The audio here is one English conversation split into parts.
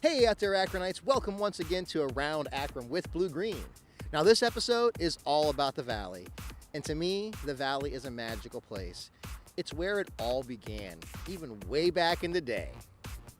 Hey out there Akronites, welcome once again to Around Akron with Blue Green. Now this episode is all about the Valley, and to me, the Valley is a magical place. It's where it all began, even way back in the day.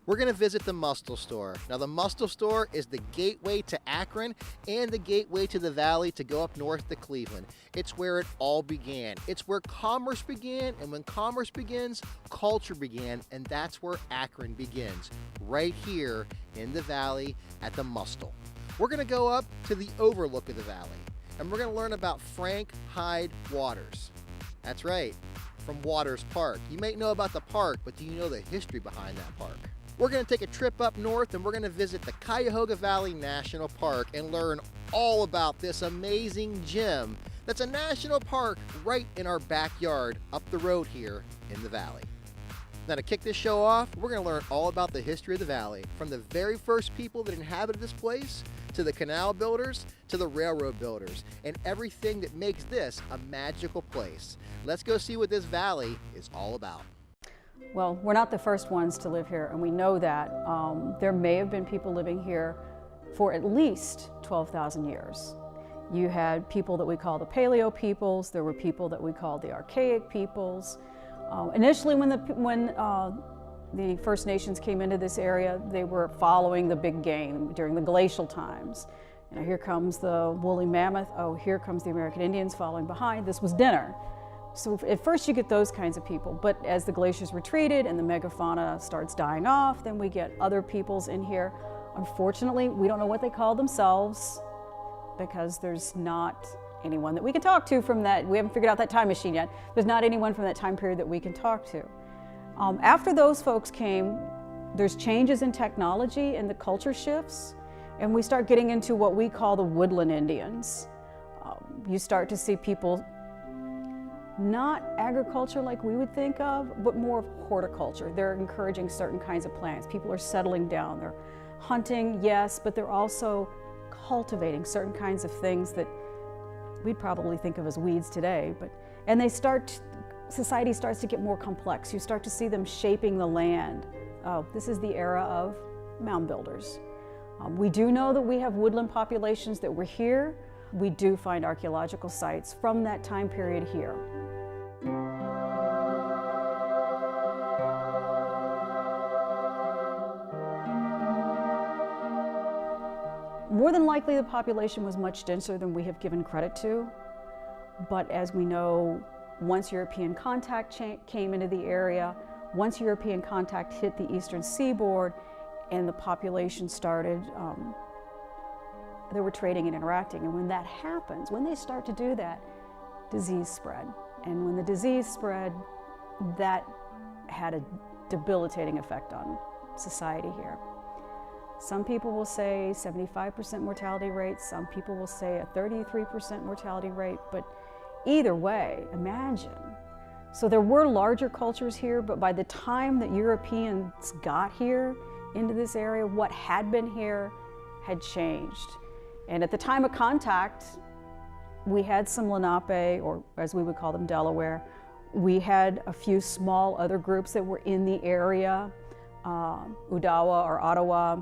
We're gonna visit the Mustill Store. Now the Mustill Store is the gateway to Akron and the gateway to the Valley to go up north to Cleveland. It's where it all began. It's where commerce began, and when commerce begins, culture began, and that's where Akron begins, right here in the Valley at the Mustill. We're gonna go up to the overlook of the Valley, and we're gonna learn about Frank Hyde Waters. That's right, from Waters Park. You may know about the park, but do you know the history behind that park? We're going to take a trip up north and we're going to visit the Cuyahoga Valley National Park and learn all about this amazing gem that's a national park right in our backyard up the road here in the Valley. Now to kick this show off, we're going to learn all about the history of the Valley, from the very first people that inhabited this place, to the canal builders, to the railroad builders, and everything that makes this a magical place. Let's go see what this valley is all about. Well, we're not the first ones to live here, and we know that. There may have been people living here for at least 12,000 years. You had people that we call the Paleo peoples. There were people that we called the Archaic peoples. Initially, when the First Nations came into this area, they were following the big game during the glacial times. You know, here comes the woolly mammoth. Oh, here comes the American Indians following behind. This was dinner. So at first you get those kinds of people, but as the glaciers retreated and the megafauna starts dying off, then we get other peoples in here. Unfortunately, we don't know what they call themselves because there's not anyone that we can talk to from that. We haven't figured out that time machine yet. There's not anyone from that time period that we can talk to. After those folks came, there's changes in technology and the culture shifts, and we start getting into what we call the woodland Indians. You start to see people not agriculture like we would think of, but more of horticulture. They're encouraging certain kinds of plants. People are settling down. They're hunting, yes, but they're also cultivating certain kinds of things that we'd probably think of as weeds today. And society starts to get more complex. You start to see them shaping the land. This is the era of mound builders. We do know that we have woodland populations that were here. We do find archaeological sites from that time period here. More than likely the population was much denser than we have given credit to, but as we know, once European contact came into the area, once European contact hit the eastern seaboard and the population started, they were trading and interacting, and when that happens, when they start to do that, disease spread. And when the disease spread, that had a debilitating effect on society here. Some people will say 75% mortality rate, some people will say a 33% mortality rate, but either way, imagine. So there were larger cultures here, but by the time that Europeans got here into this area, what had been here had changed. And at the time of contact, we had some Lenape, or as we would call them, Delaware. We had a few small other groups that were in the area, Udawa or Ottawa,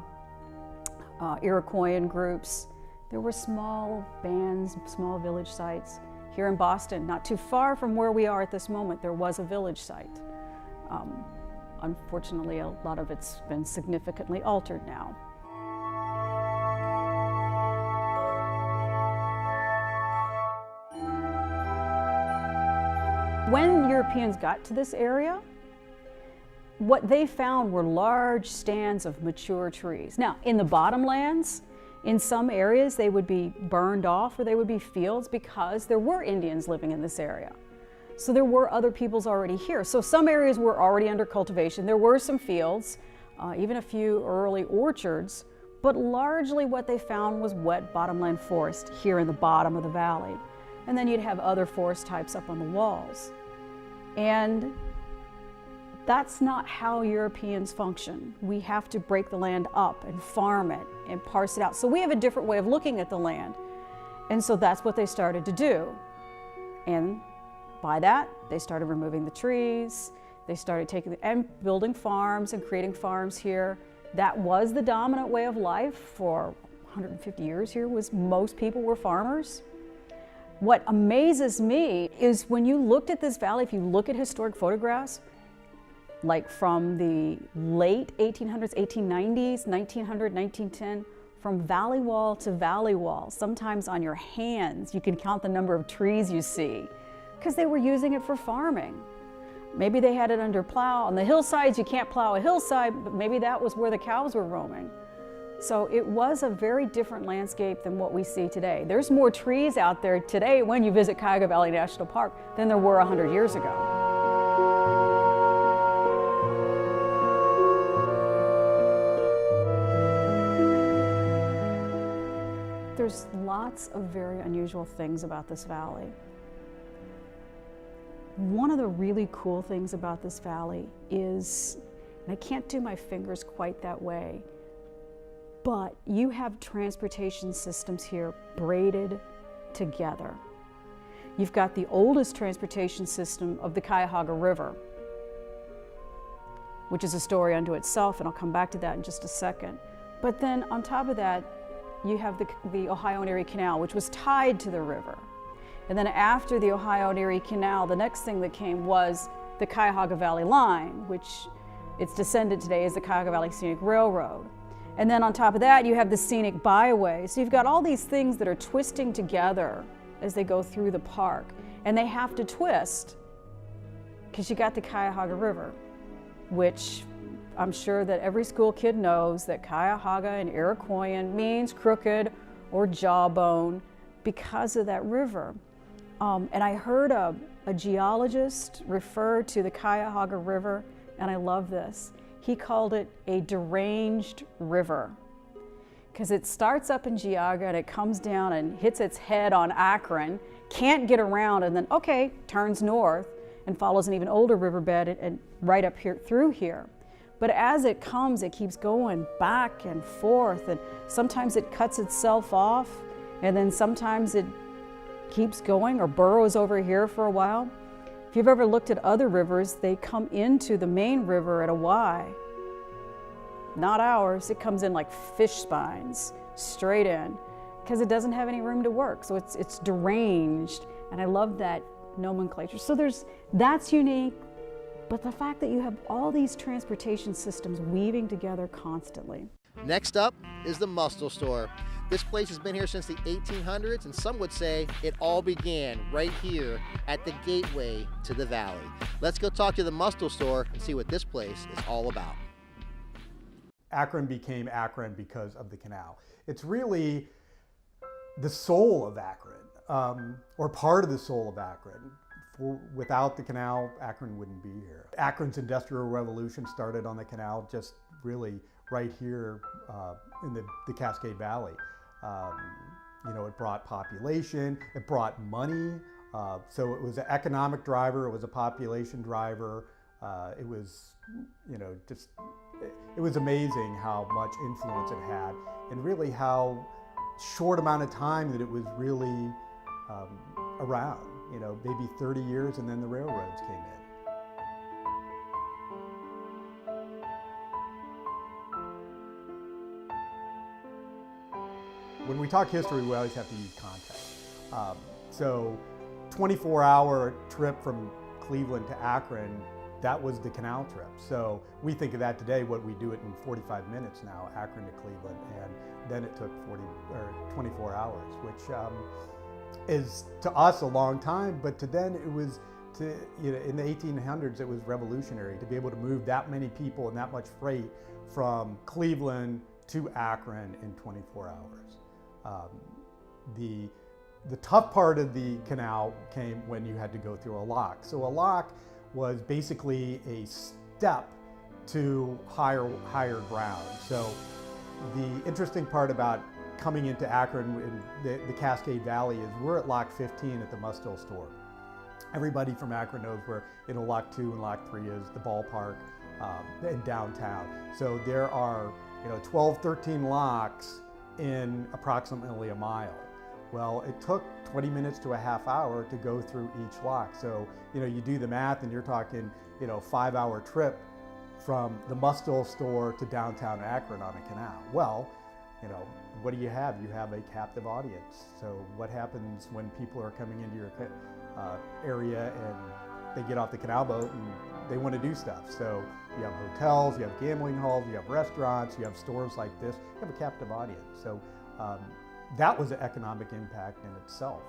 Iroquoian groups. There were small bands, small village sites. Here in Boston, not too far from where we are at this moment, there was a village site. Unfortunately, a lot of it's been significantly altered now. When Europeans got to this area, what they found were large stands of mature trees. Now, in the bottomlands, in some areas they would be burned off or they would be fields because there were Indians living in this area. So there were other peoples already here. So some areas were already under cultivation. There were some fields, even a few early orchards, but largely what they found was wet bottomland forest here in the bottom of the valley. And then you'd have other forest types up on the walls. And that's not how Europeans function. We have to break the land up and farm it and parse it out. So we have a different way of looking at the land. And so that's what they started to do. And by that, they started removing the trees. They started taking and building farms and creating farms here. That was the dominant way of life for 150 years here, was most people were farmers. What amazes me is when you looked at this valley, if you look at historic photographs, like from the late 1800s, 1890s, 1900, 1910, from valley wall to valley wall, sometimes on your hands, you can count the number of trees you see, because they were using it for farming. Maybe they had it under plow. On the hillsides, you can't plow a hillside, but maybe that was where the cows were roaming. So it was a very different landscape than what we see today. There's more trees out there today when you visit Cuyahoga Valley National Park than there were 100 years ago. There's lots of very unusual things about this valley. One of the really cool things about this valley is, and I can't do my fingers quite that way, but you have transportation systems here braided together. You've got the oldest transportation system of the Cuyahoga River, which is a story unto itself, and I'll come back to that in just a second. But then on top of that, you have the Ohio and Erie Canal, which was tied to the river. And then after the Ohio and Erie Canal, the next thing that came was the Cuyahoga Valley Line, which its descendant today is the Cuyahoga Valley Scenic Railroad. And then on top of that, you have the scenic byway. So you've got all these things that are twisting together as they go through the park. And they have to twist because you got the Cuyahoga River, which I'm sure that every school kid knows that Cuyahoga in Iroquoian means crooked or jawbone because of that river. And I heard a geologist refer to the Cuyahoga River, and I love this. He called it a deranged river because it starts up in Cuyahoga and it comes down and hits its head on Akron, can't get around, and then, okay, turns north and follows an even older riverbed and right up here through here. But as it comes, it keeps going back and forth, and sometimes it cuts itself off, and then sometimes it keeps going or burrows over here for a while. If you've ever looked at other rivers, they come into the main river at a Y. Not ours. It comes in like fish spines, straight in, because it doesn't have any room to work. So it's deranged, and I love that nomenclature. So that's unique, but the fact that you have all these transportation systems weaving together constantly. Next up is the Mustill Store. This place has been here since the 1800s, and some would say it all began right here at the gateway to the valley. Let's go talk to the Mustill Store and see what this place is all about. Akron became Akron because of the canal. It's really the soul of Akron, or part of the soul of Akron. Without the canal, Akron wouldn't be here. Akron's industrial revolution started on the canal, just really right here in the Cascade Valley. You know, it brought population, it brought money, so it was an economic driver, it was a population driver, it was, you know, just, it was amazing how much influence it had, and really how short amount of time that it was really around, you know, maybe 30 years, and then the railroads came in. When we talk history, we always have to use context. So 24-hour trip from Cleveland to Akron, that was the canal trip. So we think of that today, what we do it in 45 minutes now, Akron to Cleveland, and then it took 24 hours, which is to us a long time, but to then it was, you know, in the 1800s, it was revolutionary to be able to move that many people and that much freight from Cleveland to Akron in 24 hours. The tough part of the canal came when you had to go through a lock. So a lock was basically a step to higher ground. So the interesting part about coming into Akron in the Cascade Valley is we're at Lock 15 at the Mustill Store. Everybody from Akron knows where, you know, Lock 2 and Lock 3 is, the ballpark in downtown. So there are, you know, 12, 13 locks in approximately a mile. Well, it took 20 minutes to a half hour to go through each lock. So, you know, you do the math and you're talking, you know, 5-hour trip from the Mustill store to downtown Akron on a canal. Well, you know, what do you have? You have a captive audience. So what happens when people are coming into your area and they get off the canal boat and they want to do stuff? So you have hotels, you have gambling halls, you have restaurants, you have stores like this. You have a captive audience. So that was an economic impact in itself.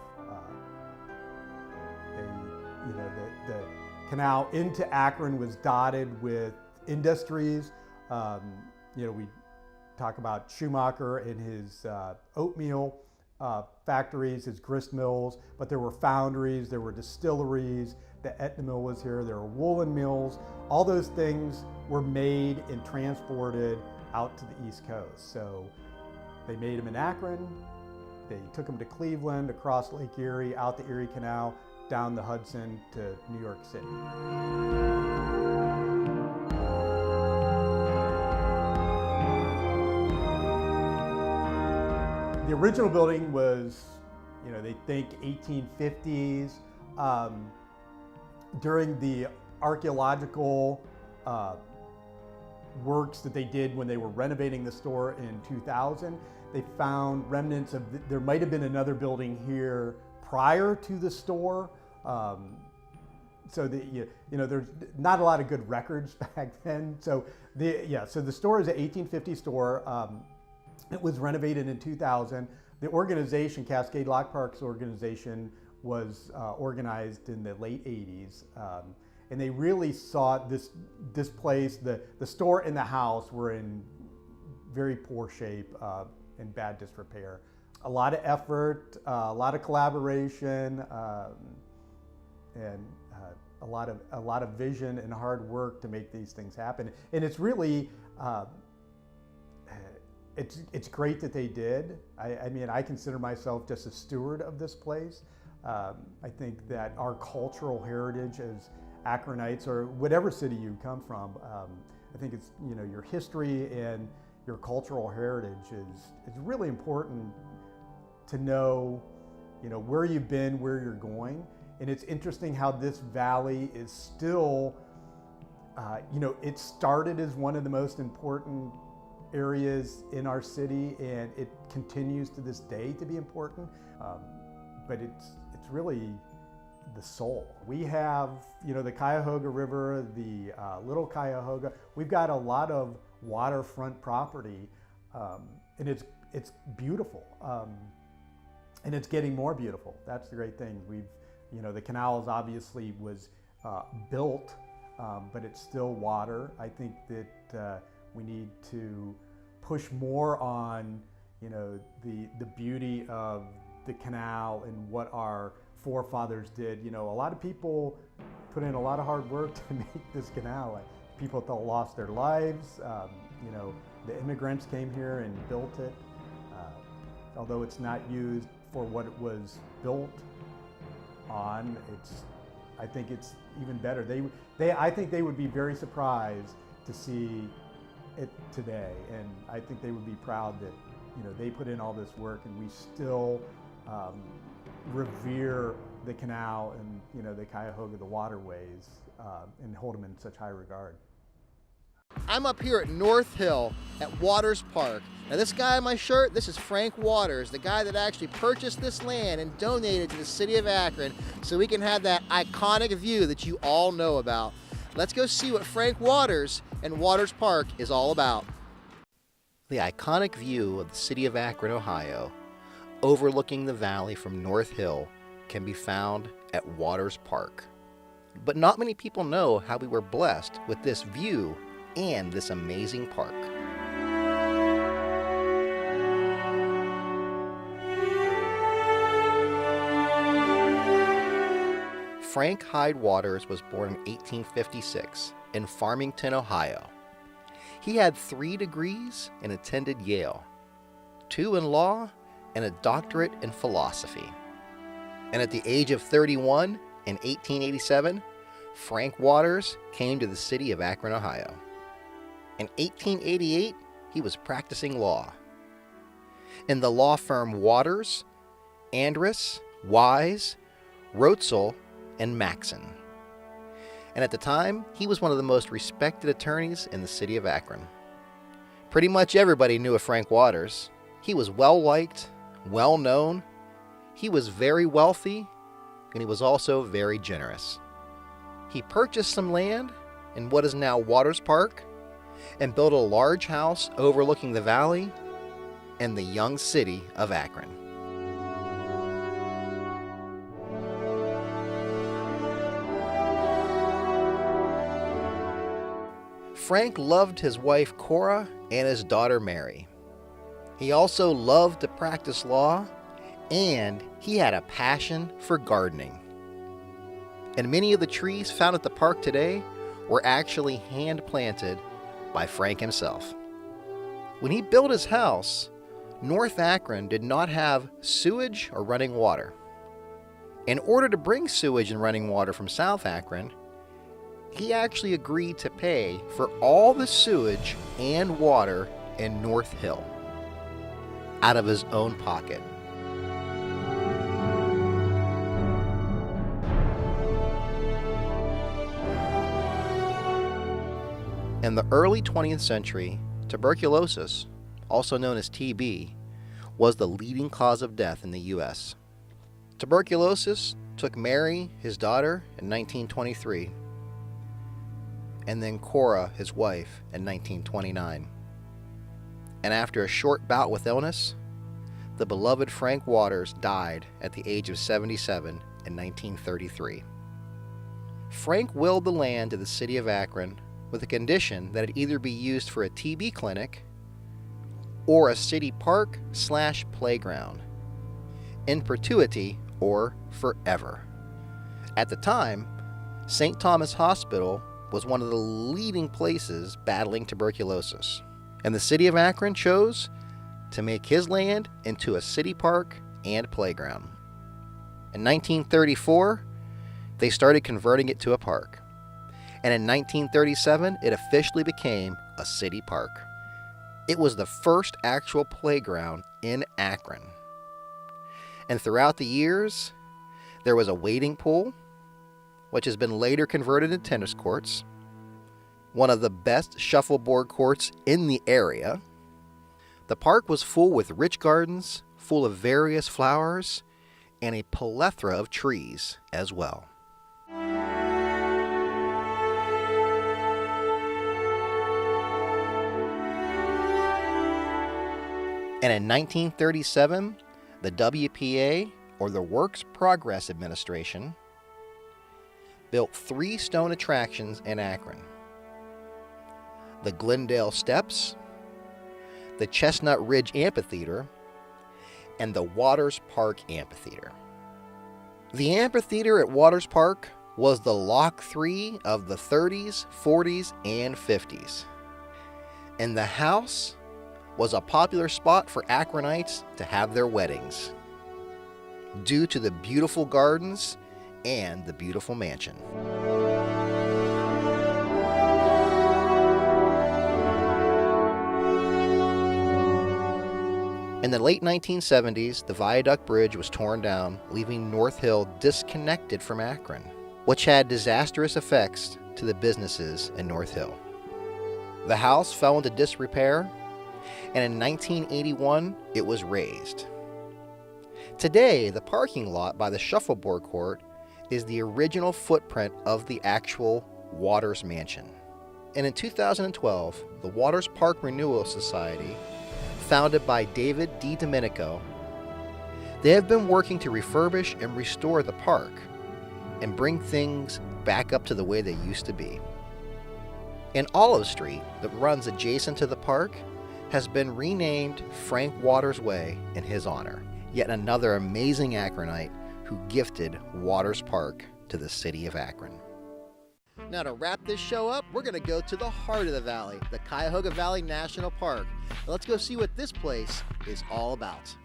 The canal into Akron was dotted with industries. We talk about Schumacher and his oatmeal factories, his grist mills, but there were foundries, there were distilleries, the Etna mill was here, there were woolen mills. All those things were made and transported out to the East Coast. So they made them in Akron, they took them to Cleveland, across Lake Erie, out the Erie Canal, down the Hudson to New York City. The original building was, they think 1850s. During the archaeological works that they did when they were renovating the store in 2000, they found remnants of, there might have been another building here prior to the store. So there's not a lot of good records back then. So the store is an 1850 store. It was renovated in 2000. The organization, Cascade Locks Park Organization, was organized in the late 80s. And they really saw this place, the store and the house were in very poor shape, in bad disrepair. A lot of effort, a lot of collaboration, and a lot of vision and hard work to make these things happen. And it's really, it's great that they did. I mean, I consider myself just a steward of this place. I think that our cultural heritage as Akronites, or whatever city you come from, I think it's, your history and your cultural heritage is really important to know, where you've been, where you're going. And it's interesting how this valley is still, it started as one of the most important areas in our city, and it continues to this day to be important. But it's really the soul. We have, the Cuyahoga River, the Little Cuyahoga. We've got a lot of waterfront property, and it's beautiful, and it's getting more beautiful. That's the great thing. The canals obviously was built, but it's still water. I think that we need to push more on, the beauty of the canal and what our forefathers did. A lot of people put in a lot of hard work to make this canal. People that lost their lives. The immigrants came here and built it. Although it's not used for what it was built on, I think it's even better. I think they would be very surprised to see it today, and I think they would be proud that they put in all this work, and we still revere the canal and the Cuyahoga, the waterways, and hold them in such high regard. I'm up here at North Hill at Waters Park. Now this guy on my shirt, this is Frank Waters, the guy that actually purchased this land and donated to the city of Akron so we can have that iconic view that you all know about. Let's go see what Frank Waters and Waters Park is all about. The iconic view of the city of Akron, Ohio, overlooking the valley from North Hill, can be found at Waters Park. But not many people know how we were blessed with this view and this amazing park. Frank Hyde Waters was born in 1856 in Farmington, Ohio. He had 3 degrees and attended Yale, 2 in law, and a doctorate in philosophy. And at the age of 31 in 1887, Frank Waters came to the city of Akron, Ohio. In 1888, he was practicing law. In the law firm Waters, Andrus, Wise, Rotzel, and Maxon. And at the time, he was one of the most respected attorneys in the city of Akron. Pretty much everybody knew of Frank Waters. He was well-liked, well-known, he was very wealthy, and he was also very generous. He purchased some land in what is now Waters Park and built a large house overlooking the valley and the young city of Akron. Frank loved his wife Cora and his daughter Mary. He also loved to practice law, and he had a passion for gardening. And many of the trees found at the park today were actually hand-planted by Frank himself. When he built his house, North Akron did not have sewage or running water. In order to bring sewage and running water from South Akron, he actually agreed to pay for all the sewage and water in North Hill out of his own pocket. In the early 20th century, tuberculosis, also known as TB, was the leading cause of death in the U.S. Tuberculosis took Mary, his daughter, in 1923, and then Cora, his wife, in 1929. And after a short bout with illness, the beloved Frank Waters died at the age of 77 in 1933. Frank willed the land to the city of Akron with a condition that it either be used for a TB clinic or a city park/playground, in perpetuity or forever. At the time, St. Thomas Hospital was one of the leading places battling tuberculosis, and the city of Akron chose to make his land into a city park and playground. In 1934, they started converting it to a park, and in 1937, it officially became a city park. It was the first actual playground in Akron. And throughout the years, there was a wading pool, which has been later converted into tennis courts, one of the best shuffleboard courts in the area. The park was full with rich gardens, full of various flowers, and a plethora of trees as well. And in 1937, the WPA, or the Works Progress Administration, built 3 stone attractions in Akron: the Glendale Steps, the Chestnut Ridge Amphitheater, and the Waters Park Amphitheater. The amphitheater at Waters Park was the Lock 3 of the 30s, 40s, and 50s. And the house was a popular spot for Akronites to have their weddings, due to the beautiful gardens and the beautiful mansion. In the late 1970s, the Viaduct Bridge was torn down, leaving North Hill disconnected from Akron, which had disastrous effects to the businesses in North Hill. The house fell into disrepair, and in 1981, it was razed. Today, the parking lot by the shuffleboard court is the original footprint of the actual Waters Mansion. And in 2012, the Waters Park Renewal Society, founded by David DiDomenico, they have been working to refurbish and restore the park and bring things back up to the way they used to be. And Olive Street, that runs adjacent to the park, has been renamed Frank Waters Way in his honor. Yet another amazing Akronite who gifted Waters Park to the city of Akron. Now, to wrap this show up, we're going to go to the heart of the valley, the Cuyahoga Valley National Park. Now, let's go see what this place is all about.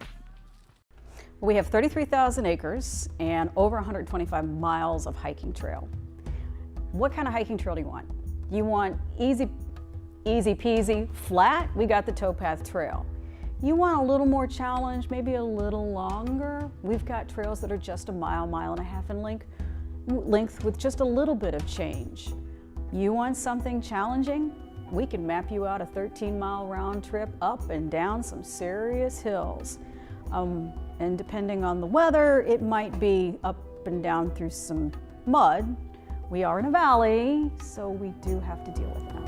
We have 33,000 acres and over 125 miles of hiking trail. What kind of hiking trail do you want? You want easy peasy, flat? We got the towpath trail. You want a little more challenge, maybe a little longer? We've got trails that are just a mile, mile and a half in length. length with just a little bit of change. You want something challenging? We can map you out a 13-mile round trip up and down some serious hills. And depending on the weather, it might be up and down through some mud. We are in a valley, so we do have to deal with that.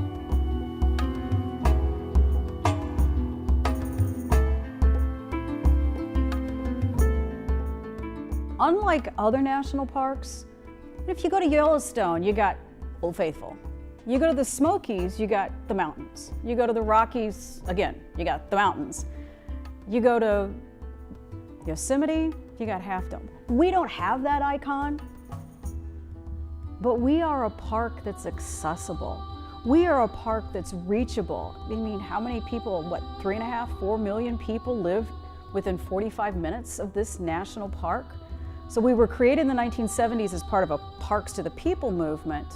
Unlike other national parks, if you go to Yellowstone, you got Old Faithful. You go to the Smokies, you got the mountains. You go to the Rockies, again, you got the mountains. You go to Yosemite, you got Half Dome. We don't have that icon, but we are a park that's accessible. We are a park that's reachable. I mean, how many people, what, 3.5, 4 million people live within 45 minutes of this national park? So we were created in the 1970s as part of a Parks to the People movement.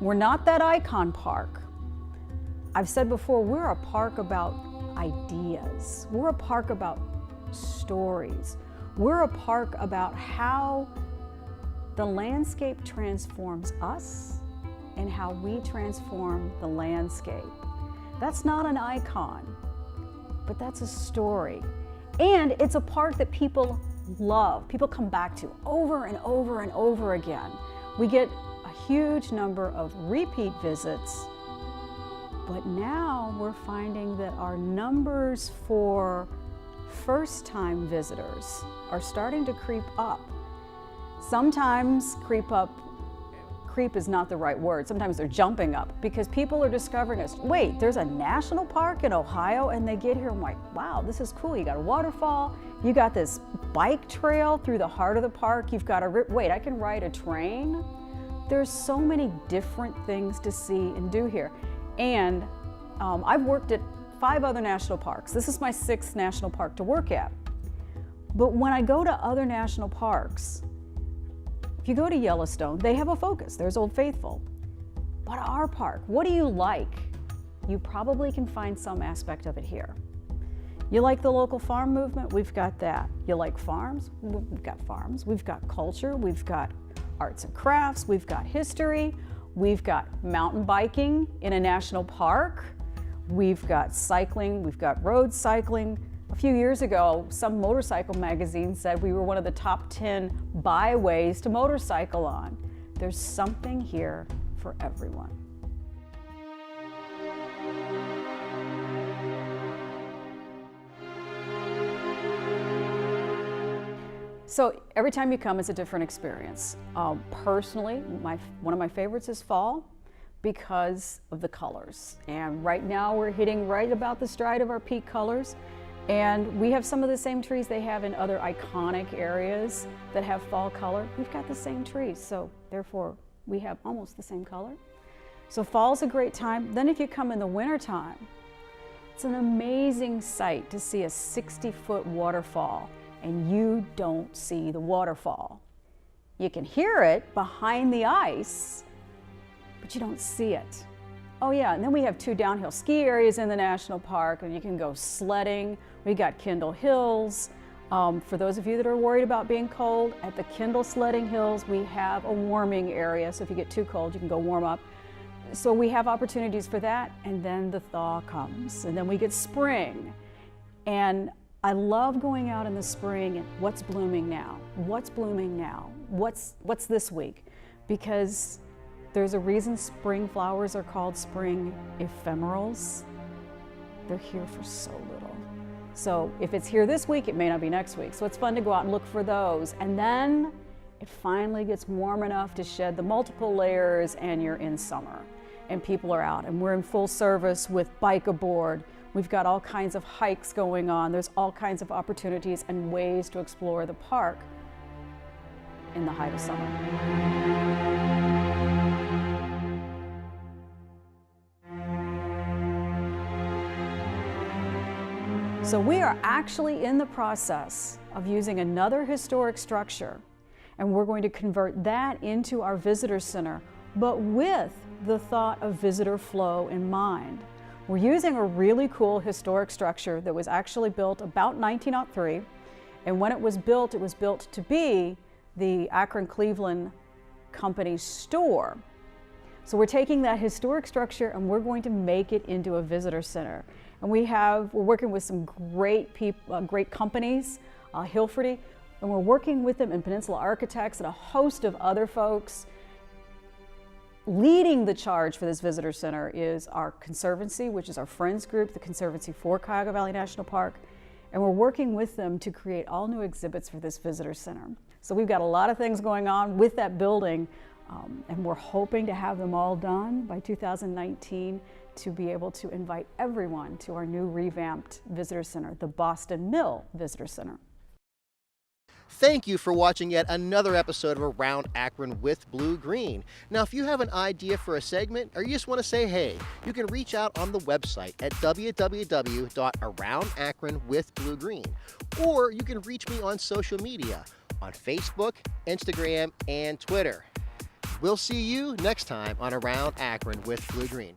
We're not that icon park. I've said before, we're a park about ideas. We're a park about stories. We're a park about how the landscape transforms us and how we transform the landscape. That's not an icon, but that's a story. And it's a park that people love, people come back to over and over and over again. We get a huge number of repeat visits, but now we're finding that our numbers for first-time visitors are starting to creep up. Sometimes creep is not the right word, sometimes they're jumping up because people are discovering us. Wait, there's a national park in Ohio, and they get here and I'm like, wow, this is cool. You got a waterfall, you got this bike trail through the heart of the park, you've got wait, I can ride a train. There's so many different things to see and do here. And I've worked at 5 other national parks. This is my 6th national park to work at. But when I go to other national parks, if you go to Yellowstone, they have a focus. There's Old Faithful. But our park, what do you like? You probably can find some aspect of it here. You like the local farm movement? We've got that. You like farms? We've got farms. We've got culture. We've got arts and crafts. We've got history. We've got mountain biking in a national park. We've got cycling. We've got road cycling. A few years ago, some motorcycle magazine said we were one of the top 10 byways to motorcycle on. There's something here for everyone. So every time you come, it's a different experience. Personally, one of my favorites is fall because of the colors. And right now we're hitting right about the stride of our peak colors. And we have some of the same trees they have in other iconic areas that have fall color. We've got the same trees, so therefore we have almost the same color. So fall's a great time. Then if you come in the wintertime, it's an amazing sight to see a 60-foot waterfall and you don't see the waterfall. You can hear it behind the ice, but you don't see it. Oh yeah, and then we have 2 downhill ski areas in the national park, and you can go sledding. We got Kendall Hills. For those of you that are worried about being cold, at the Kendall Sledding Hills, we have a warming area, so if you get too cold, you can go warm up. So we have opportunities for that, and then the thaw comes, and then we get spring. And I love going out in the spring and what's blooming now? What's blooming now? What's this week? Because there's a reason spring flowers are called spring ephemerals. They're here for so little. So if it's here this week, it may not be next week. So it's fun to go out and look for those. And then it finally gets warm enough to shed the multiple layers and you're in summer. And people are out and we're in full service with Bike Aboard. We've got all kinds of hikes going on. There's all kinds of opportunities and ways to explore the park in the height of summer. So we are actually in the process of using another historic structure, and we're going to convert that into our visitor center, but with the thought of visitor flow in mind. We're using a really cool historic structure that was actually built about 1903, and when it was built to be the Akron Cleveland Company store. So we're taking that historic structure and we're going to make it into a visitor center. And we're working with some great people, great companies, Hilferty, and we're working with them in Peninsula Architects and a host of other folks. Leading the charge for this visitor center is our Conservancy, which is our friends group, the Conservancy for Cuyahoga Valley National Park. And we're working with them to create all new exhibits for this visitor center. So we've got a lot of things going on with that building, and we're hoping to have them all done by 2019 to be able to invite everyone to our new revamped visitor center, the Boston Mill Visitor Center. Thank you for watching yet another episode of Around Akron with Blue Green. Now, if you have an idea for a segment or you just want to say hey, you can reach out on the website at www.aroundakronwithbluegreen, or you can reach me on social media on Facebook, Instagram, and Twitter. We'll see you next time on Around Akron with Blue Green.